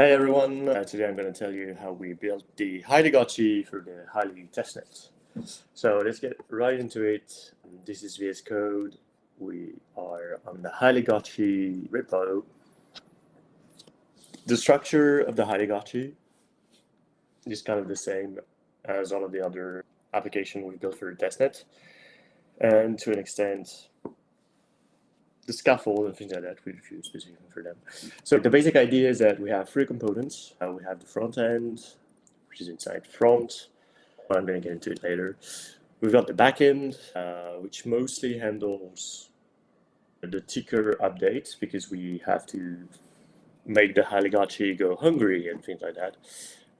Hey everyone, today I'm going to tell you how we built the Hyligotchi for the Hyli testnet. So let's get right into it. This is VS Code. We are on the Hyligotchi repo. The structure of the Hyligotchi is kind of the same as all of the other applications we built for the testnet. And to an extent, the scaffold and things like that, we've used specifically for them. So the basic idea is that we have three components. We have the front end, which is inside front. I'm going to get into it later. We've got the backend, which mostly handles the ticker updates because we have to make the Hyligotchi go hungry and things like that.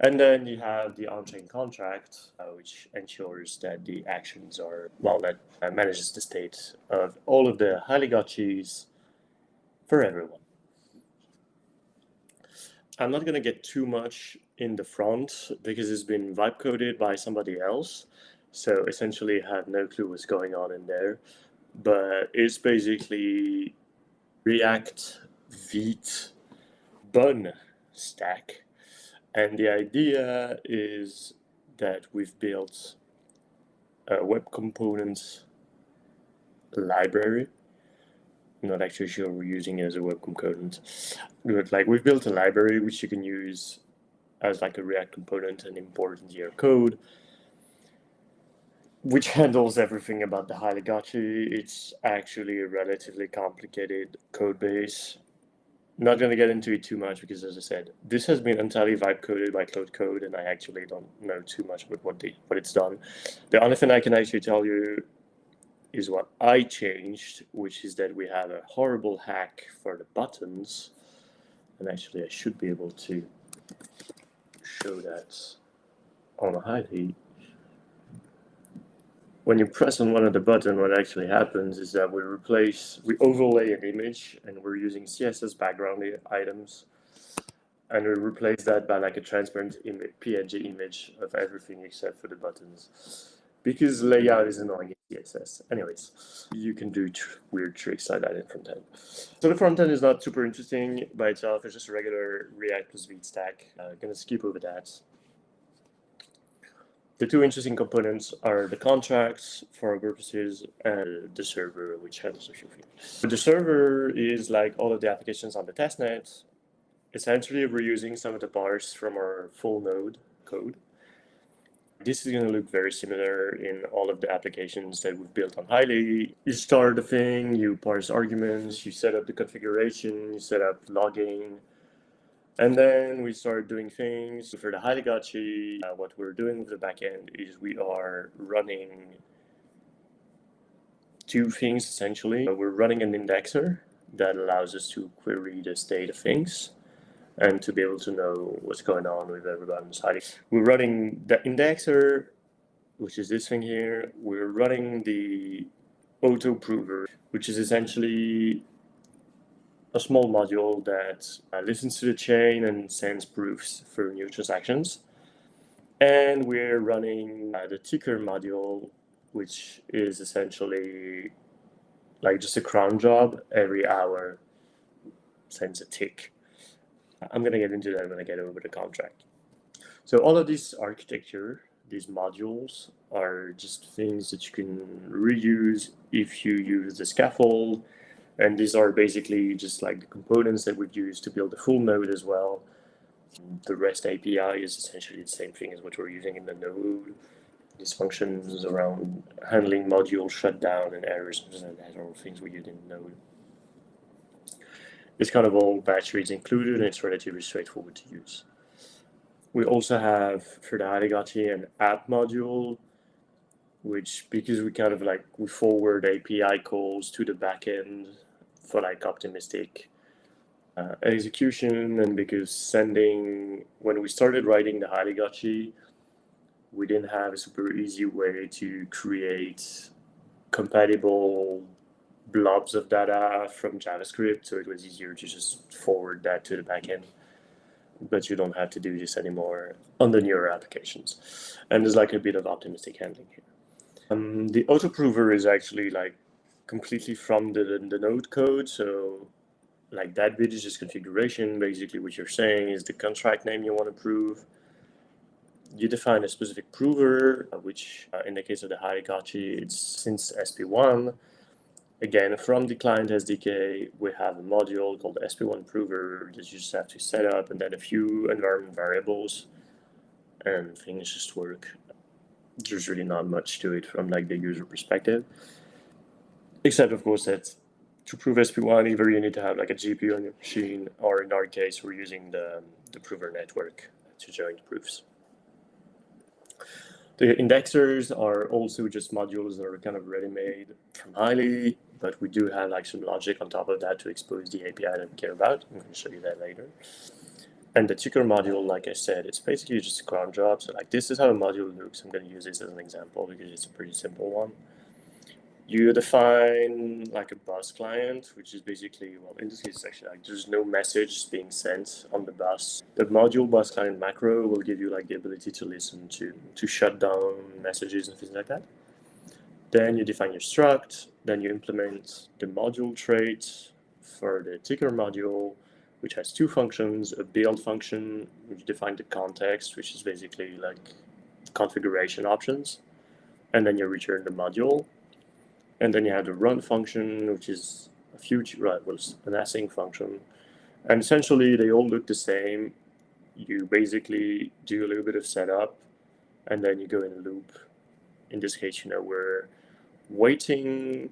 And then you have the on-chain contract, which ensures that the actions are, that manages the state of all of the Hyligotchis for everyone. I'm not going to get too much in the front because it's been vibe coded by somebody else. So essentially I have no clue what's going on in there. But it's basically React Vite bun stack. And the idea is that we've built a web component library. I'm not actually sure we're using it as a web component. But we've built a library which you can use as like a React component and import into your code, which handles everything about the Hyligotchi. It's actually a relatively complicated code base. Not going to get into it too much because, as I said, this has been entirely vibe coded by Cloud Code, and I actually don't know too much about what it's done. The only thing I can actually tell you is what I changed, which is that we have a horrible hack for the buttons. And actually, I should be able to show that on a Hyli. When you press on one of the buttons, what actually happens is that we overlay an image, and we're using CSS background items, and we replace that by like a transparent PNG image of everything except for the buttons, because layout is annoying in CSS. Anyways, you can do weird tricks like that in frontend. So the frontend is not super interesting by itself. It's just a regular React plus Vite stack. I'm gonna skip over that. The two interesting components are the contracts for our purposes and the server, which handles a few things. The server is like all of the applications on the testnet. Essentially, we're using some of the parse from our full node code. This is going to look very similar in all of the applications that we've built on Hyli. You start the thing, you parse arguments, you set up the configuration, you set up logging, and then we start doing things. For the Hyligotchi, what we're doing with the backend is we are running two things essentially. We're running an indexer that allows us to query the state of things and to be able to know what's going on with everybody's Hyli. We're running the indexer, which is this thing here. We're running the auto prover, which is essentially a small module that listens to the chain and sends proofs for new transactions. And we're running the ticker module, which is essentially like just a cron job. Every hour sends a tick. I'm going to get into that when I get over the contract. So all of this architecture, these modules, are just things that you can reuse if you use the scaffold. And these are basically just like the components that we've used to build the full node as well. The REST API is essentially the same thing as what we're using in the node. These functions around handling module shutdown and errors and that are all things we use in the node. It's kind of all batch reads included, and it's relatively straightforward to use. We also have, for the Hyligotchi, an app module, which, because we forward API calls to the backend for like optimistic execution, and because when we started writing the Hyligotchi, we didn't have a super easy way to create compatible blobs of data from JavaScript, so it was easier to just forward that to the backend. But you don't have to do this anymore on the newer applications. And there's like a bit of optimistic handling here. The auto prover is actually like completely from the node code, so like that bit is just configuration. Basically what you're saying is the contract name you want to prove. You define a specific prover, which in the case of the Hyligotchi, it's since SP1. Again, from the client SDK, we have a module called SP1 prover that you just have to set up, and then a few environment variables, and things just work. There's really not much to it from like the user perspective, except of course that to prove SP1, either you need to have like a GPU on your machine, or in our case, we're using the prover network to join the proofs. The indexers are also just modules that are kind of ready-made from Hyli, but we do have like some logic on top of that to expose the API that we care about. I'm going to show you that later. And the ticker module, like I said, it's basically just a cron job. So like this is how a module looks. I'm going to use this as an example because it's a pretty simple one. You define like a bus client, which is basically, well, in this case, it's actually like there's no message being sent on the bus. The module bus client macro will give you like the ability to listen to shut down messages and things like that. Then you define your struct, then you implement the module trait for the ticker module, which has two functions, a build function, which defines the context, which is basically like configuration options, and then you return the module. And then you have the run function, which is a future, right, well, an async function. And essentially, they all look the same. You basically do a little bit of setup, and then you go in a loop. In this case, we're waiting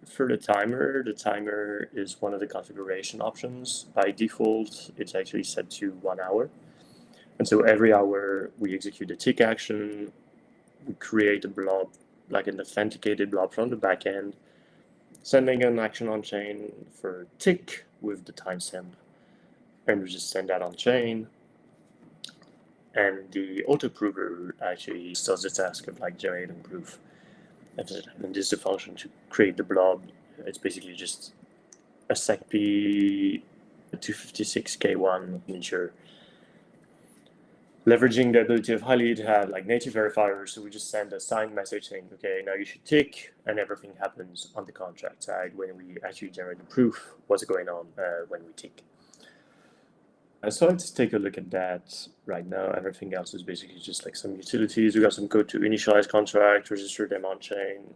for the timer. The timer is one of the configuration options. By default, it's actually set to 1 hour. And so every hour, we execute a tick action, we create a blob, like an authenticated blob from the backend, sending an action on chain for tick with the timestamp, and we just send that on chain. And the auto prover actually does the task of like generating proof. And this is the function to create the blob. It's basically just a SecP 256K1 miniature. Leveraging the ability of Hyli to have like native verifiers, so we just send a signed message saying, okay, now you should tick, and everything happens on the contract side when we actually generate the proof, what's going on when we tick. So let's take a look at that right now. Everything else is basically just like some utilities. We got some code to initialize contract, register them on chain.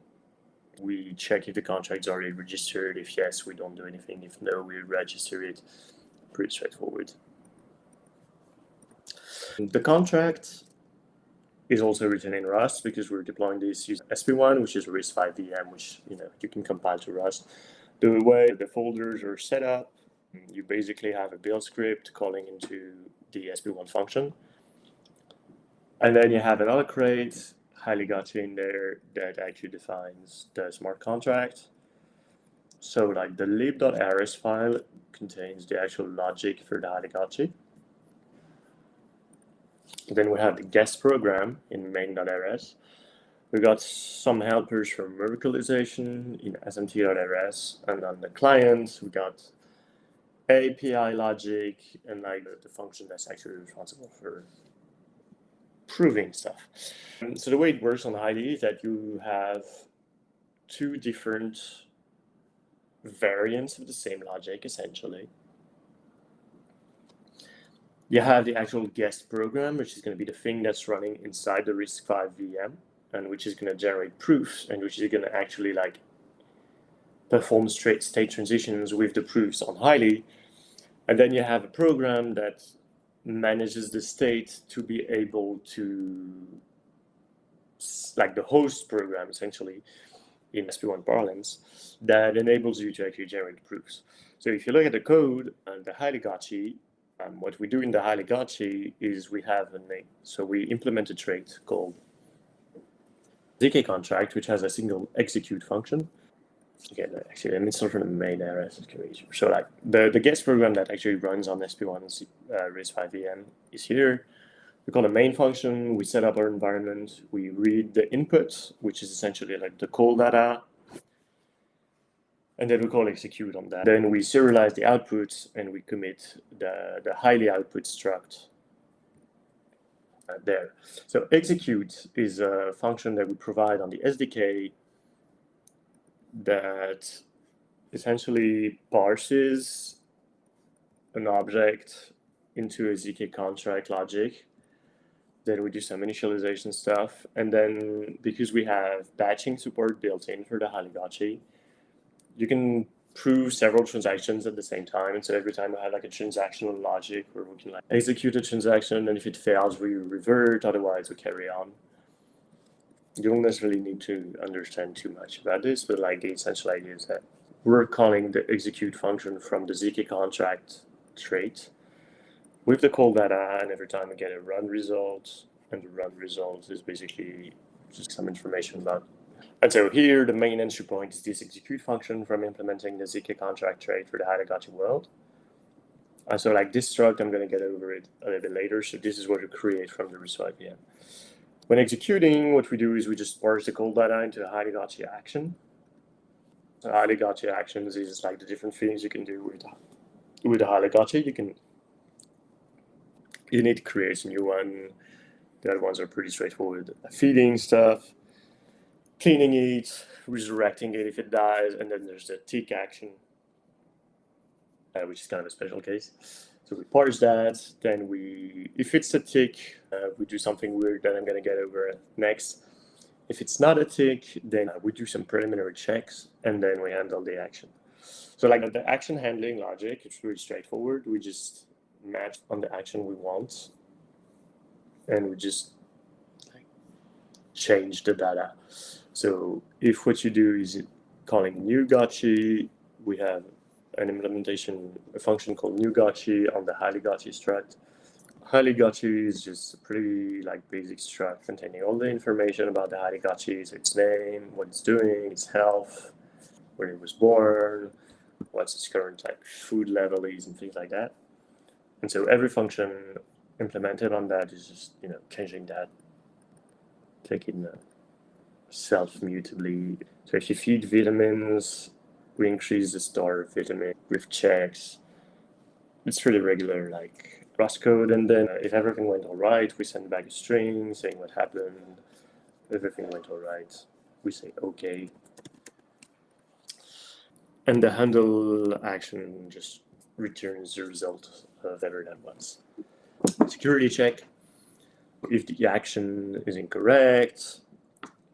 We check if the contract's already registered. If yes, we don't do anything. If no, we register it. Pretty straightforward. The contract is also written in Rust because we're deploying this using SP1, which is a RISC-V VM, which you can compile to Rust. The way the folders are set up, you basically have a build script calling into the SP1 function. And then you have another crate, Hyligotchi in there, that actually defines the smart contract. So like the lib.rs file contains the actual logic for the Hyligotchi. Then we have the guest program in main.rs. We got some helpers for Merkleization in smt.rs, and on the client we got API logic and like the function that's actually responsible for proving stuff. So the way it works on Hyli is that you have two different variants of the same logic, essentially. You have the actual guest program, which is going to be the thing that's running inside the RISC-V VM, and which is going to generate proofs, and which is going to actually like perform straight state transitions with the proofs on Hyli. And then you have a program that manages the state to be able to, like the host program, essentially, in SP1 parlance, that enables you to actually generate proofs. So if you look at the code and the Hyligotchi, what we do in the Hyligotchi is we have a name. So we implement a trait called ZK contract, which has a single execute function. Okay, actually, let me start from the main area. So like the guest program that actually runs on SP1 RISC-V VM is here. We call a main function. We set up our environment. We read the input, which is essentially like the call data. And then we call execute on that. Then we serialize the outputs and we commit the Hyli output struct there. So execute is a function that we provide on the SDK that essentially parses an object into a ZK contract logic. Then we do some initialization stuff. And then because we have batching support built in for the Hyligotchi, you can prove several transactions at the same time. And so every time we have like a transactional logic where we can like execute a transaction, and if it fails, we revert, otherwise we carry on. You don't necessarily need to understand too much about this, but like the essential idea is that we're calling the execute function from the ZK contract trait with the call data, and every time we get a run result, and the run result is basically just some information about. And so here, the main entry point is this execute function from implementing the ZK contract trait for the Hyligotchi world. And so like this struct, I'm going to get over it a little bit later. So this is what we create from the REST VM. When executing, what we do is we just parse the call data into a Hyligotchi action. So Hyligotchi actions is like the different things you can do with the Hyligotchi. You need to create a new one. The other ones are pretty straightforward. Feeding stuff, cleaning it, resurrecting it if it dies, and then there's the tick action, which is kind of a special case. So we parse that, then if it's a tick, we do something weird that I'm going to get over next. If it's not a tick, then we do some preliminary checks, and then we handle the action. So like the action handling logic, it's really straightforward. We just match on the action we want, and we just change the data. So if what you do is calling new gotchi, we have an implementation, a function called new gotchi on the Hyligotchi struct. Hyligotchi is just a pretty like basic struct containing all the information about the Hyligotchi, so its name, what it's doing, its health, when it was born, what's its current like food level is, and things like that. And so every function implemented on that is just changing that, taking self-mutably. So if you feed vitamins, we increase the store of vitamin with checks. It's really regular like Rust code. And then if everything went all right, we send back a string saying what happened. Everything went all right, we say okay. And the handle action just returns the result of whatever that was. Security check. If the action is incorrect,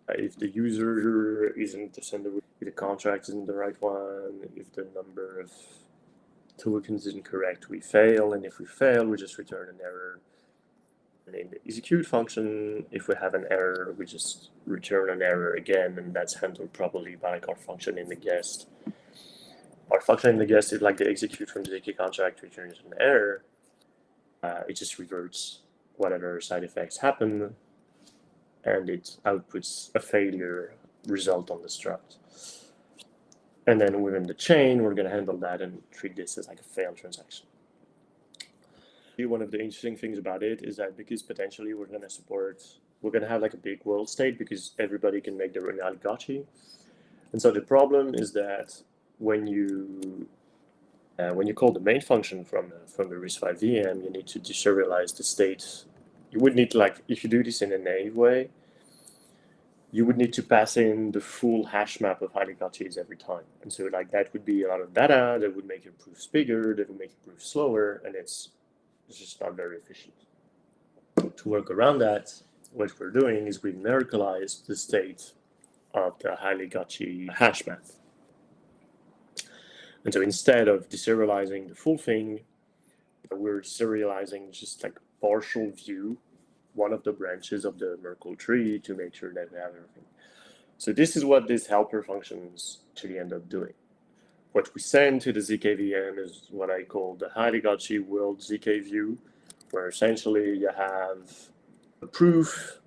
if the user isn't the sender, if the contract isn't the right one, if the number of tokens is incorrect, we fail. And if we fail, we just return an error. And in the execute function, if we have an error, we just return an error again, and that's handled properly by like our function in the guest. Our function in the guest is like the execute from the ZK contract returns an error. It just reverts whatever side effects happen, and it outputs a failure result on the struct. And then within the chain, we're going to handle that and treat this as like a failed transaction. One of the interesting things about it is that because potentially we're going to have like a big world state because everybody can make their own Hyligotchi. And so the problem is that when you call the main function from the REST-5 VM, you need to deserialize the state. You would need to, like, if you do this in a naive way, you would need to pass in the full hash map of Hyligotchis every time. And so like that would be a lot of data that would make your proofs bigger, that would make your proofs slower, and it's just not very efficient. To work around that, what we're doing is we Merkleize the state of the Hyligotchi hash map. And so instead of deserializing the full thing, we're deserializing just like a partial view, one of the branches of the Merkle tree, to make sure that we have everything. So this is what these helper functions actually end up doing. What we send to the ZK VM is what I call the Hyligotchi world ZK view, where essentially you have a proof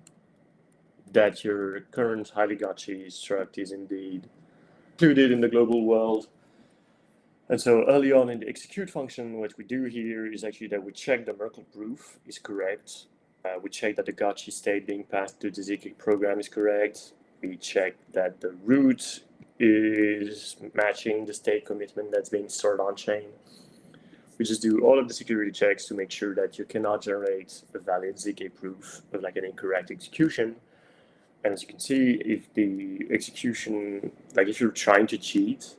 that your current Hyligotchi struct is indeed included in the global world. And so early on in the execute function, what we do here is actually that we check the Merkle proof is correct. We check that the Gotchi state being passed to the ZK program is correct. We check that the root is matching the state commitment that's being stored on chain. We just do all of the security checks to make sure that you cannot generate a valid ZK proof of like an incorrect execution. And as you can see, if the execution, like if you're trying to cheat,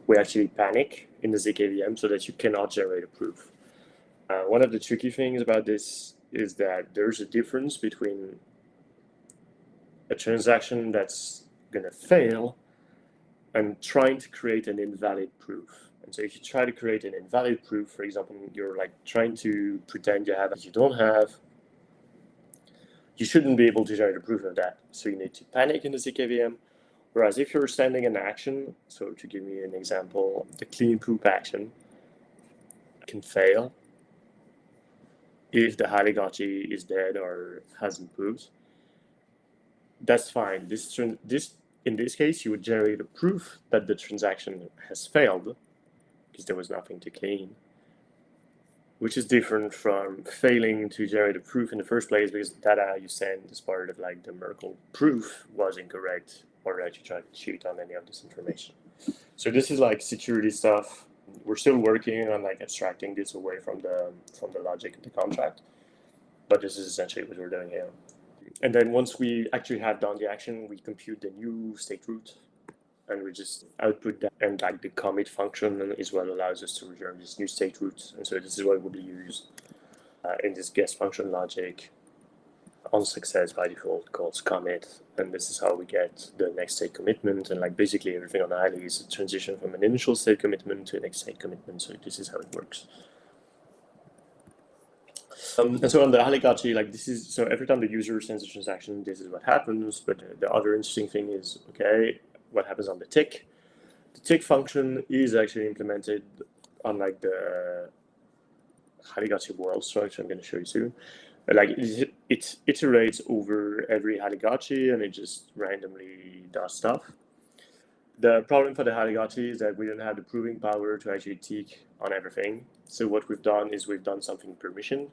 we actually panic in the ZKVM so that you cannot generate a proof. One of the tricky things about this is that there's a difference between a transaction that's going to fail and trying to create an invalid proof. And so if you try to create an invalid proof, for example, you're like trying to pretend you have what you don't have, you shouldn't be able to generate a proof of that. So you need to panic in the ZKVM. Whereas if you're sending an action, so to give me an example, the clean poop action can fail if the Hyligotchi is dead or hasn't pooped. That's fine. In this case, you would generate a proof that the transaction has failed because there was nothing to clean, which is different from failing to generate a proof in the first place because the data you sent as part of like the Merkle proof was incorrect, or that you tried to cheat on any of this information. So this is like security stuff. We're still working on like abstracting this away from the logic of the contract, but this is essentially what we're doing here. And then once we actually have done the action, we compute the new state root, and we just output that. And like the commit function is what allows us to return this new state root. And so this is what will be used in this guest function logic on success by default calls commit. And this is how we get the next state commitment. And like basically everything on Hyli is a transition from an initial state commitment to a next state commitment. So this is how it works. And so on the Hyligotchi, like this is, so every time the user sends a transaction, this is what happens. But the other interesting thing is, okay, what happens on the tick? The tick function is actually implemented on like the Hyligotchi world structure I'm going to show you soon. Like it iterates over every Hyligotchi and it just randomly does stuff. The problem for the Hyligotchi is that we don't have the proving power to actually tick on everything. So what we've done is we've done something permissioned.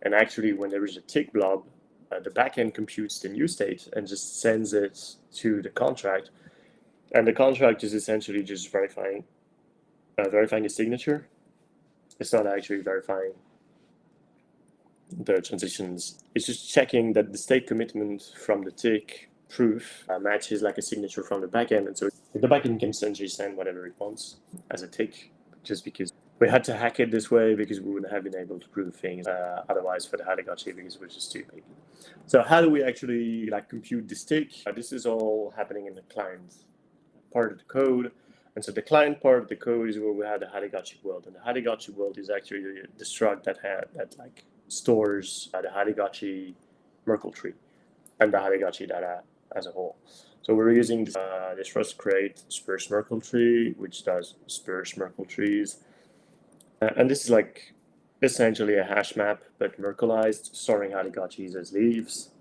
And actually, when there is a tick blob, the backend computes the new state and just sends it to the contract. And the contract is essentially just verifying the signature. It's not actually verifying the transitions. It's just checking that the state commitment from the tick proof matches like a signature from the backend. And so the backend can essentially send whatever it wants as a tick, just because we had to hack it this way because we wouldn't have been able to prove things otherwise for the Hyligotchi because we're just too big. So how do we actually like compute this tick? This is all happening in the client part of the code. And so the client part of the code is where we have the Hyligotchi world. And the Hyligotchi world is actually the struct that like stores the Hyligotchi Merkle tree and the Hyligotchi data as a whole. So we're using this for us to create sparse Merkle tree, which does sparse Merkle trees. And this is like essentially a hash map, but Merkleized, storing Hyligotchis as leaves.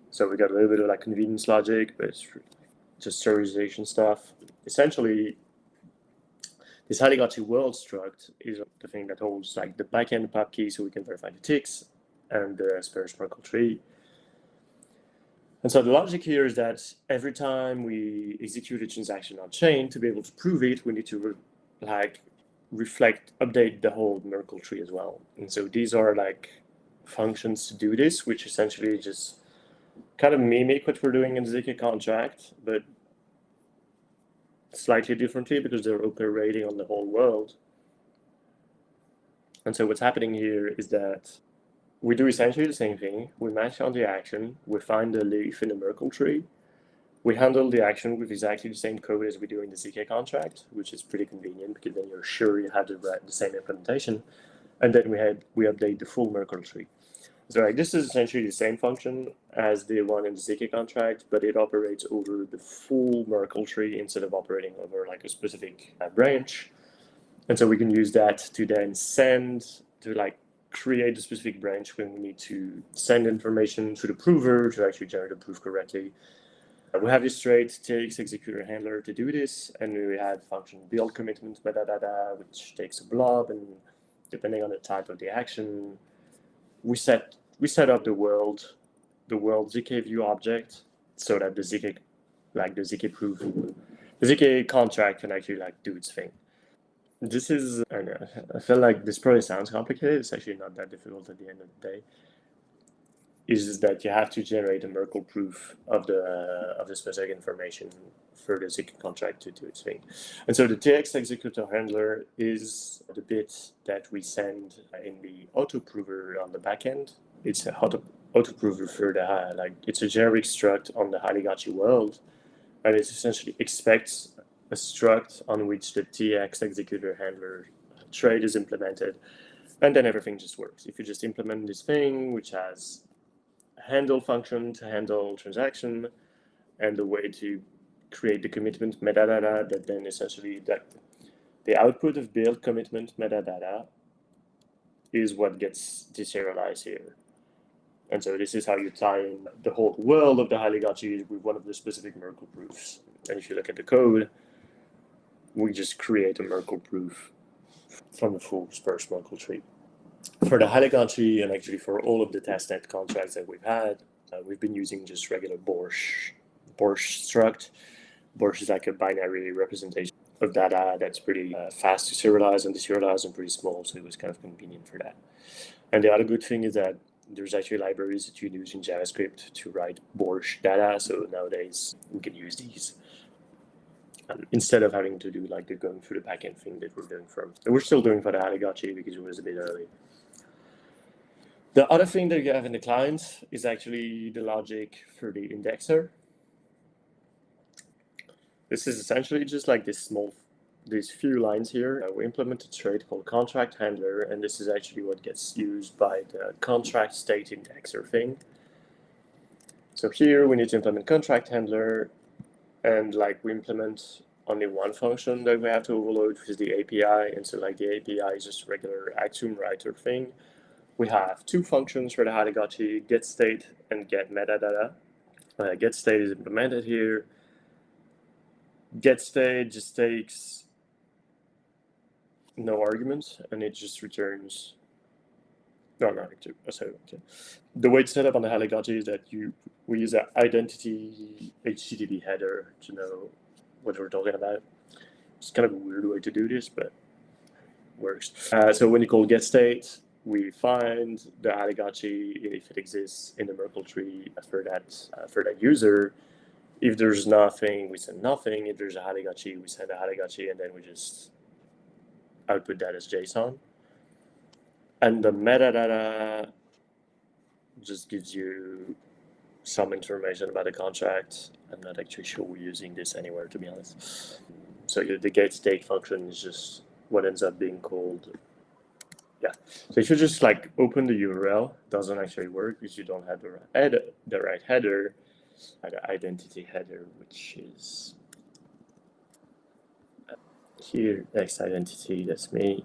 So we got a little bit of like convenience logic, but it's just serialization stuff. Essentially, this Hyligotchi world struct is the thing that holds like the backend pub key so we can verify the ticks and the sparse Merkle tree. And so the logic here is that every time we execute a transaction on chain, to be able to prove it, we need to update the whole Merkle tree as well. And so these are like functions to do this, which essentially just kind of mimic what we're doing in the ZK contract, but slightly differently because they're operating on the whole world. And so what's happening here is that we do essentially the same thing. We match on the action, we find the leaf in the Merkle tree, we handle the action with exactly the same code as we do in the ZK contract, which is pretty convenient because then you're sure you have the same implementation. And then we update the full Merkle tree. So like, this is essentially the same function as the one in the ZK contract, but it operates over the full Merkle tree instead of operating over like a specific branch. And so we can use that to then create a specific branch when we need to send information to the prover to actually generate a proof correctly. We have this straight takes executor handler to do this, and we have function build commitment metadata, which takes a blob, and depending on the type of the action, we set up the world ZK view object so that the ZK proof, the ZK contract can actually like do its thing. This is, I feel like this probably sounds complicated. It's actually not that difficult at the end of the day. is that you have to generate a Merkle proof of the specific information for the secret contract to do its thing. And so the TX executor handler is the bit that we send in the autoprover on the backend. It's a autoprover for the it's a generic struct on the Hyligotchi world, and it essentially expects a struct on which the TX executor handler trait is implemented, and then everything just works. If you just implement this thing, which has a handle function to handle transaction, and the way to create the commitment metadata that then essentially the output of build commitment metadata is what gets deserialized here. And so this is how you tie in the whole world of the Hyligotchi with one of the specific Merkle proofs. And if you look at the code, we just create a Merkle proof from the full sparse Merkle tree. For the Hyligotchi, and actually for all of the testnet contracts that we've had, we've been using just regular Borscht struct. Borscht is like a binary representation of data that's pretty fast to serialize and deserialize and pretty small, so it was kind of convenient for that. And the other good thing is that there's actually libraries that you use in JavaScript to write Borscht data, so nowadays we can use these instead of having to do like the going through the backend thing that we're doing we're still doing for the Hyligotchi because it was a bit early. The other thing that you have in the client is actually the logic for the indexer. This is essentially just like these few lines here. We implement a trait called contract handler, and this is actually what gets used by the contract state indexer thing. So here we need to implement contract handler, and like we implement only one function that we have to overload, which is the API. And so like the API is just a regular axiom writer thing. We have two functions for the Hyligotchi, get state and get metadata. Get state is implemented here. Get state just takes no arguments, and it just returns. No, sorry. Okay. The way it's set up on the Hyligotchi is that we use an identity HTTP header to know what we're talking about. It's kind of a weird way to do this, but it works. So when you call get state, we find the Hyligotchi if it exists in the Merkle tree for that user. If there's nothing, we send nothing. If there's a Hyligotchi, we send a Hyligotchi, and then we just output that as JSON. And the metadata just gives you some information about the contract. I'm not actually sure we're using this anywhere, to be honest. So the get state function is just what ends up being called. Yeah. So if you just like open the URL, it doesn't actually work because you don't have the right header. The identity header, which is here, X identity, that's me.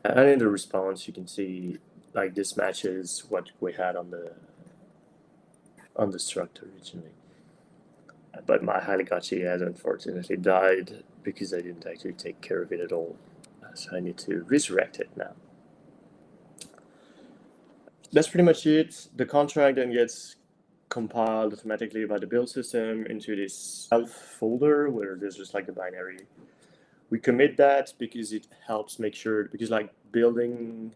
And in the response, you can see like this matches what we had on the struct originally. But my Hyligotchi has unfortunately died because I didn't actually take care of it at all. So I need to resurrect it now. That's pretty much it. The contract then gets compiled automatically by the build system into this self folder where there's just like the binary. We commit that because it helps make sure, because like building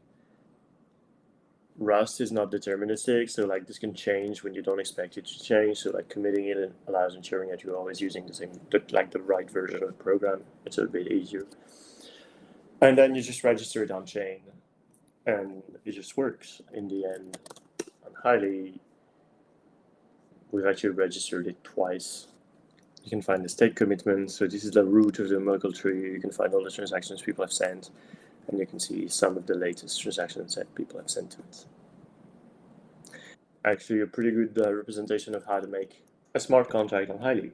Rust is not deterministic, so like this can change when you don't expect it to change. So like committing it allows ensuring that you're always using the right version of the program. It's a bit easier. And then you just register it on chain, and it just works. In the end, on Hyli, we've actually registered it twice. You can find the state commitment. So this is the root of the Merkle tree. You can find all the transactions people have sent, and you can see some of the latest transactions that people have sent to it. Actually, a pretty good representation of how to make a smart contract on Hyli.